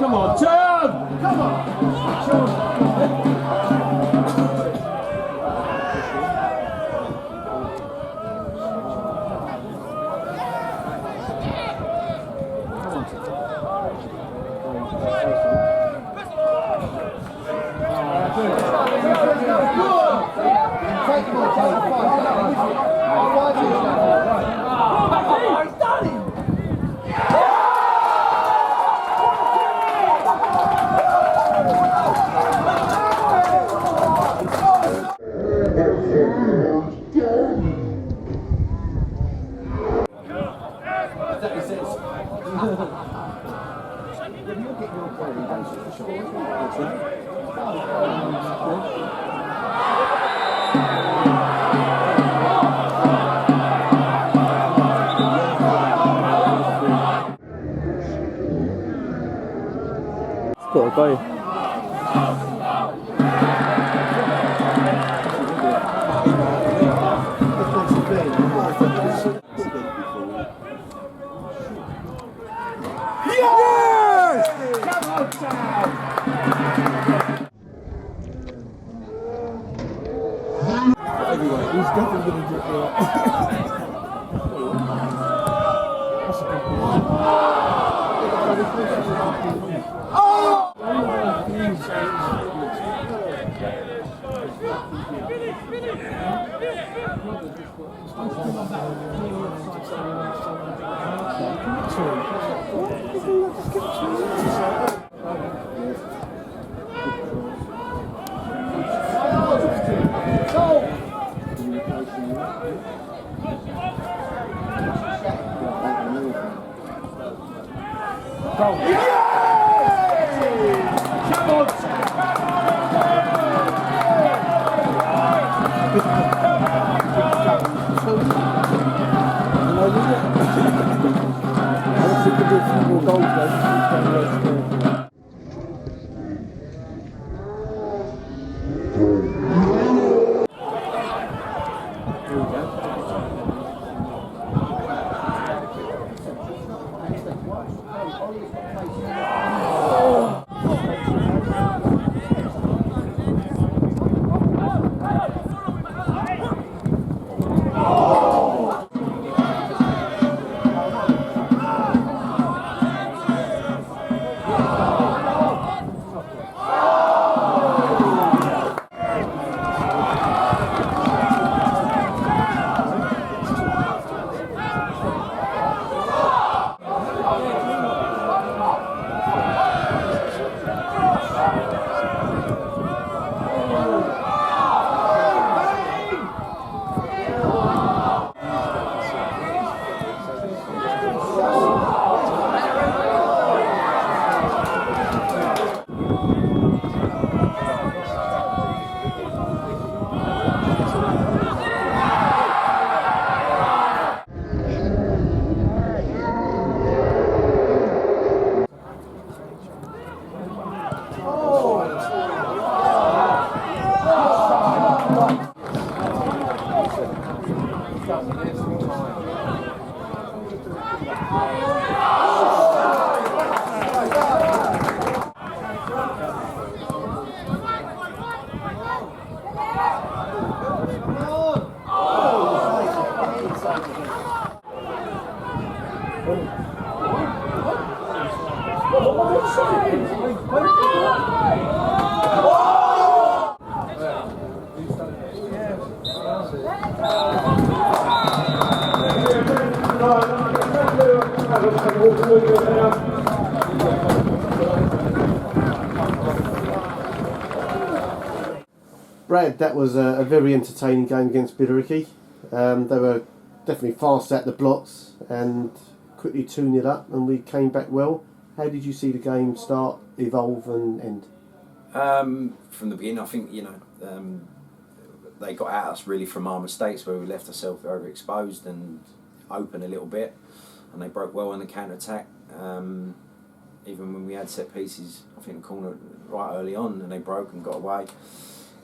Come on, turn! Come on! Got to go. He's definitely going to do it. That's a good one. Brad, that was a very entertaining game against Billericay. They were definitely fast at the blocks and quickly 2-0 up, and we came back well. How did you see the game start, evolve and end? From the beginning, I think, they got at us really from our mistakes where we left ourselves overexposed and open a little bit, and they broke well in the counter-attack. Even when we had set pieces, I think the corner right early on, and they broke and got away.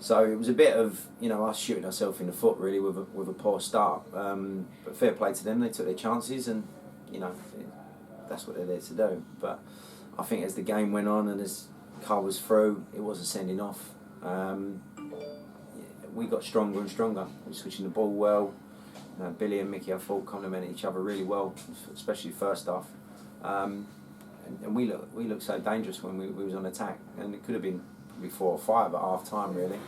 So it was a bit of us shooting ourselves in the foot really with a poor start. But fair play to them, they took their chances, and that's what they're there to do. But I think as the game went on and as Carl was through, it was a sending off. We got stronger and stronger. We were switching the ball well. Billy and Mickey, I thought, complemented each other really well, especially first half. And we looked so dangerous when we was on attack, and it could have been probably 4 or 5 at half time really.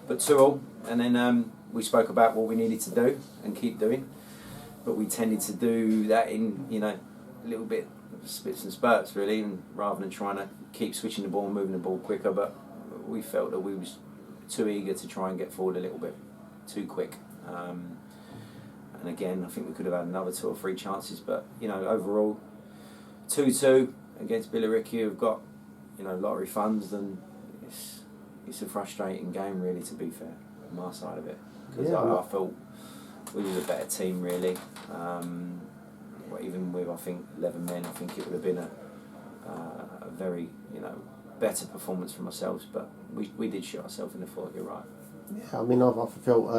But 2-2, and then we spoke about what we needed to do and keep doing. But we tended to do that in a little bit spits and spurts really, and rather than trying to keep switching the ball and moving the ball quicker. But we felt that we was too eager to try and get forward a little bit too quick. And again, I think we could have had another 2 or 3 chances, but overall 2-2 against Billericay, who've got lottery funds, and it's a frustrating game really, to be fair, on my side of it, because I felt we was a better team really. Even with, I think, 11 men, I think it would have been a very better performance from ourselves, but we did shoot ourselves in the foot. You're right. Yeah, I mean, I felt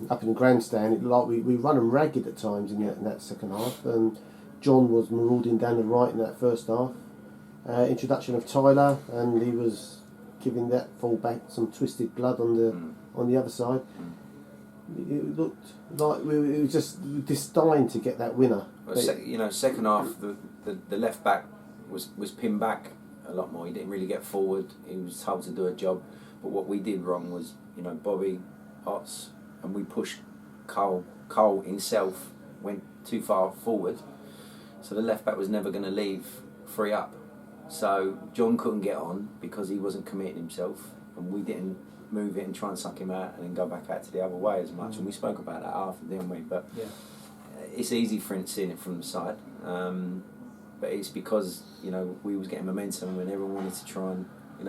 up in the grandstand, it looked like we run them ragged at times in that second half. John was marauding down the right in that first half. Introduction of Tyler, and he was giving that full-back some twisted blood on the other side. It looked like it was just destined to get that winner. Well, second half, the left back was pinned back a lot more. He didn't really get forward. He was told to do a job. But what we did wrong was, Bobby, Otts, and we pushed Cole. Cole himself went too far forward, so the left back was never going to leave free up. So John couldn't get on because he wasn't committing himself, and we didn't move it and try and suck him out and then go back out to the other way as much. And we spoke about that after, didn't we? But it's easy for him seeing it from the side. But it's because we was getting momentum and everyone wanted to try and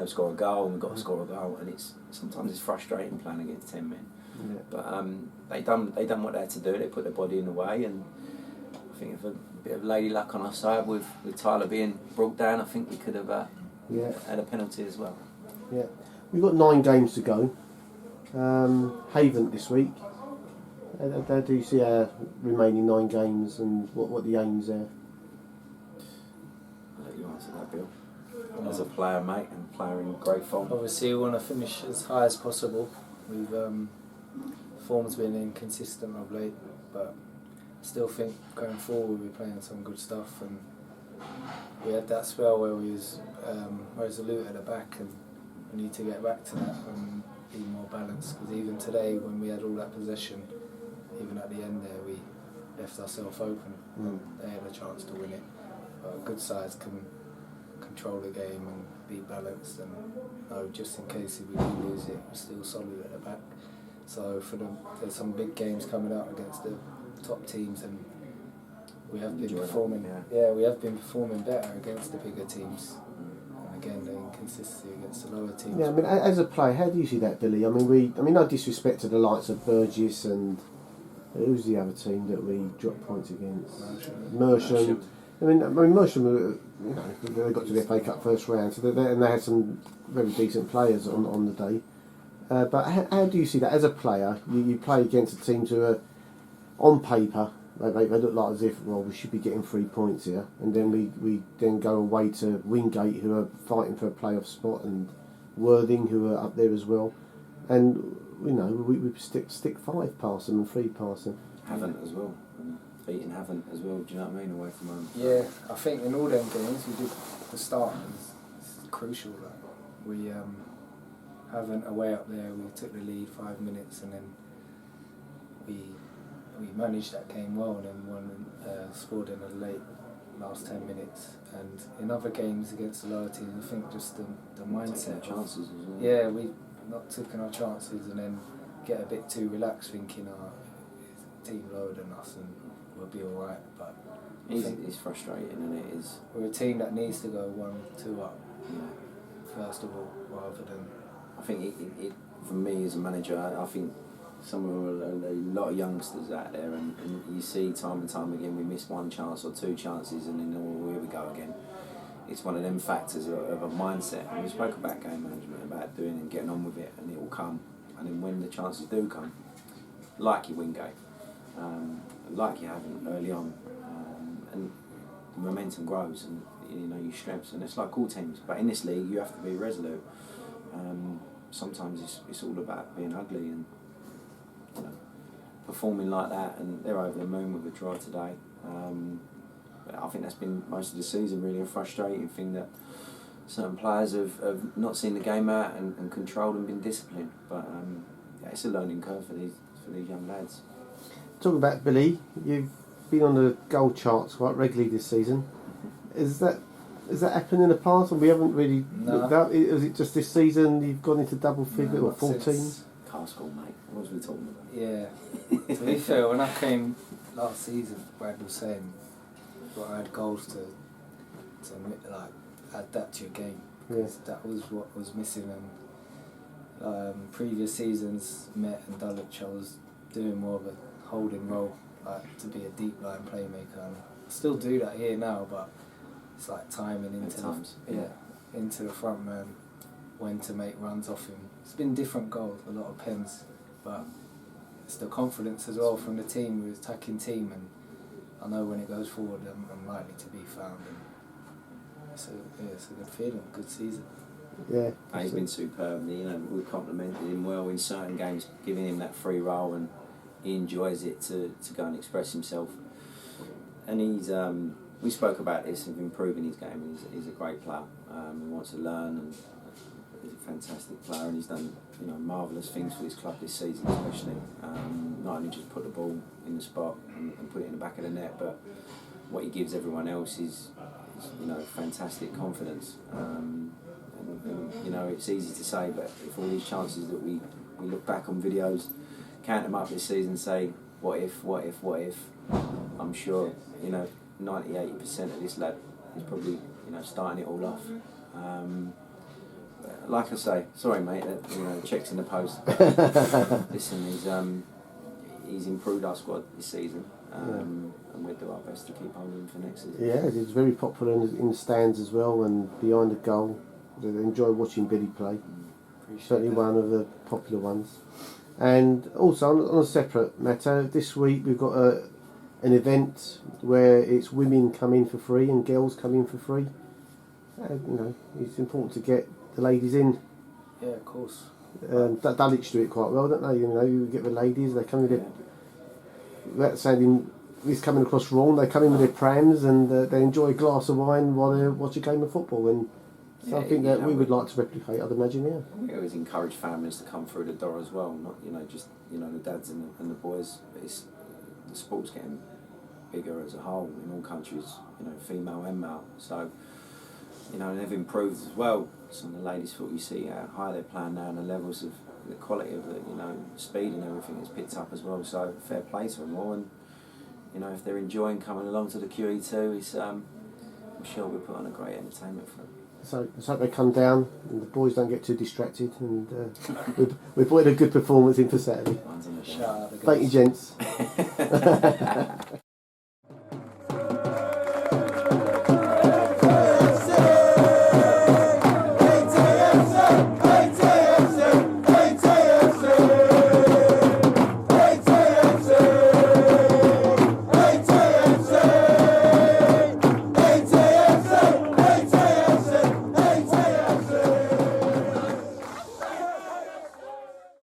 score a goal, and we've got to score a goal, and sometimes it's frustrating playing against 10 men. Yeah. But they done what they had to do. They put their body in the way, and I think if a bit of lady luck on our side with Tyler being brought down, I think we could have had a penalty as well. Yeah, we've got 9 games to go. Haven this week. How do you see our remaining 9 games, and what the aims there? I'll let you answer that, Bill. As a player, mate, and player in great form. Obviously, we want to finish as high as possible. We've form's been inconsistent of late, but I still think going forward we're playing some good stuff, and we had that spell where we was resolute at the back, and we need to get back to that and be more balanced. Because even today, when we had all that possession, even at the end there, we left ourselves open. They had a chance to win it, but good sides can control the game and be balanced, and just in case if we do lose it, we're still solid at the back. So there's some big games coming up against the top teams, and we have been performing. We have been performing better against the bigger teams. And again, the inconsistency against the lower teams. Yeah, I mean, as a player, how do you see that, Billy? I mean, no disrespect to the likes of Burgess and who's the other team that we dropped points against? Mersham. I mean, Mersham, they got to the FA Cup first round, so they had some very decent players on the day. But how do you see that as a player? You play against teams who are, on paper, they look like as if, we should be getting 3 points here, and then we then go away to Wingate, who are fighting for a playoff spot, and Worthing, who are up there as well, and we stick 5 past them and 3 past them. Haven't as well. Beating haven't as well. Do you know what I mean? Away from home. Yeah, I think in all them games we did the start is crucial. Like we haven't away up there. We took the lead 5 minutes and then we managed that game well and then won and scored in the last 10 minutes. And in other games against the lower teams, I think just the mindset. Taking our chances as well. Yeah, we've not taken our chances and then get a bit too relaxed thinking team lower than us and we'll be alright. But It's frustrating, and it is. we're a team that needs to go 1-2 up Yeah. first of all, rather than. I think it for me as a manager, I think some of them are a lot of youngsters out there, and you see time and time again we miss one chance or two chances, and then here we go again. It's one of them factors of a mindset. And we spoke about game management, about doing and getting on with it, and it will come. And then when the chances do come, like you Wingate, like you haven't early on, and the momentum grows, and you know you strengths, and it's like all teams. But in this league, you have to be resolute. Sometimes it's all about being ugly and performing like that, and they're over the moon with a draw today. But I think that's been most of the season really a frustrating thing, that certain players have not seen the game out and controlled and been disciplined. But it's a learning curve for these young lads. Talking about Billy, you've been on the goal charts quite regularly this season. Is that happened in the past, or we haven't really looked up? Is it just this season you've gone into double figure or 14? Car school, mate. What was we talking about? Yeah. To be fair, when I came last season, Brad was saying, "Well, I had goals to like add that to your game." Because that was what was missing. And previous seasons, Met and Dulwich, I was doing more of a holding role, like to be a deep line playmaker. And I still do that here now, but it's like timing into the front man, when to make runs off him. It's been different goals, a lot of pens, but it's the confidence as well from the team, we're attacking team, and I know when it goes forward I'm likely to be found, and it's a good feeling, good season. Yeah. He's been superb. We've complimented him well in certain games, giving him that free role, and he enjoys it to go and express himself. And he's we spoke about this of improving his game. He's a great player. He wants to learn, and he's a fantastic player. And he's done marvellous things for his club this season, especially. Not only just put the ball in the spot and put it in the back of the net, but what he gives everyone else is fantastic confidence. And it's easy to say, but if all these chances that we look back on videos, count them up this season, say what if, I'm sure 90-80% of this lad is probably starting it all off. Like I say, sorry mate, checks in the post. Listen, he's improved our squad this season, and we'll do our best to keep holding him for next season. Yeah, he's very popular in the stands as well and behind the goal. They enjoy watching Billy play. Certainly one of the popular ones. And also on a separate matter, this week we've got an event where it's women come in for free and girls come in for free. It's important to get the ladies in. Yeah, of course. Dulwich do it quite well, don't they? You get the ladies, they come in with that sounding is coming across wrong, they come in with their prams and they enjoy a glass of wine while they watch a game of football, and something that we would like to replicate, I'd imagine. We always encourage families to come through the door as well, not just the dads and the boys. It's the sport's getting bigger as a whole in all countries, female and male. So they've improved as well. Some of the ladies' foot you see how high they're playing now, and the levels of the quality of the speed and everything is picked up as well. So fair play to them all, and if they're enjoying coming along to the QE2, it's I'm sure we'll put on a great entertainment for them. So let's hope they come down and the boys don't get too distracted, and we're putting a good performance in for Saturday. Shout out the Thank you, gents.